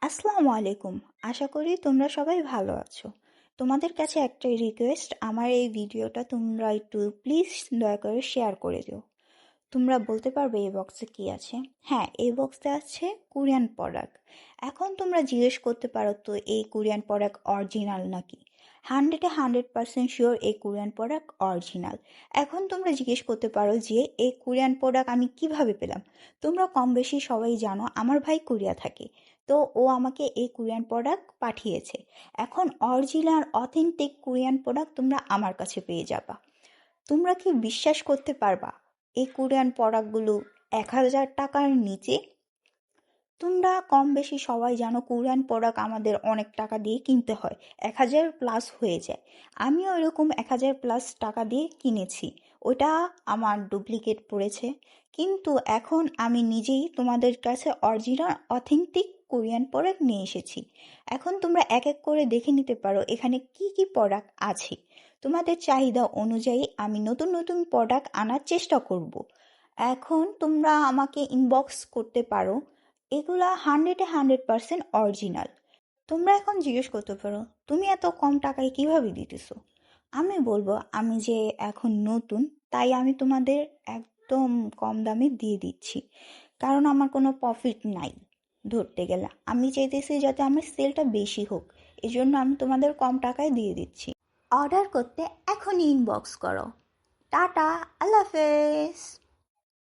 আসসালামু আলাইকুম। আশা করি তোমরা সবাই ভালো আছো। তোমাদের কাছে একটা রিকোয়েস্ট, আমার এই ভিডিওটা তোমরা একটু প্লিজ দয়া করে শেয়ার করে দিও। তোমরা বলতে পারবে এই বক্সে কি আছে? হ্যাঁ, এই বক্সে আছে কোরিয়ান প্রোডাক্ট। এখন তোমরা জিজ্ঞেস করতে পারো তো এই কোরিয়ান প্রোডাক্ট অরিজিনাল নাকি? 100% শিওর এই কোরিয়ান প্রোডাক্ট অরিজিনাল। এখন তোমরা জিজ্ঞেস করতে পারো যে এই কোরিয়ান প্রোডাক্ট আমি কিভাবে পেলাম? তোমরা কম বেশি সবাই জানো আমার ভাই কোরিয়া থাকে, তো ও আমাকে এই কোরিয়ান প্রোডাক্ট পাঠিয়েছে। এখন অরিজিনাল অথেন্টিক কোরিয়ান প্রোডাক্ট তোমরা আমার কাছে পেয়ে যাবা। তোমরা কি বিশ্বাস করতে পারবা এই কোরিয়ান প্রোডাক্টগুলো 1,000 টাকার নিচে? তোমরা কম বেশি সবাই জানো কোরিয়ান প্রোডাক্ট আমাদের অনেক টাকা দিয়ে কিনতে হয়, 1,000+ হয়ে যায়। আমিও এরকম 1,000+ টাকা দিয়ে কিনেছি, ওটা আমার ডুপ্লিকেট পড়েছে। কিন্তু এখন আমি নিজেই তোমাদের কাছে অরিজিনাল অথেন্টিক কোরিয়ান প্রোডাক্ট নিয়ে এসেছি। এখন তোমরা এক এক করে দেখে নিতে পারো এখানে কি কি প্রোডাক্ট আছে। তোমাদের চাহিদা অনুযায়ী আমি নতুন নতুন প্রোডাক্ট আনার চেষ্টা করব। এখন তোমরা আমাকে ইনবক্স করতে পারো, এগুলা 100% অরিজিনাল। তোমরা এখন জিজ্ঞেস করতে পারো তুমি এত কম টাকায় কিভাবে দিতেছো? আমি বলবো আমি যে এখন নতুন, তাই আমি তোমাদের একদম কম দামে দিয়ে দিচ্ছি, কারণ আমার কোনো প্রফিট নাই। ধরতে গেলে আমি চাইতেছি যাতে আমার সেলটা বেশি হোক, এজন্য আমি তোমাদের কম টাকায় দিয়ে দিচ্ছি। অর্ডার করতে এখনই ইনবক্স করো। টাটা, আল্লাহ হাফেজ।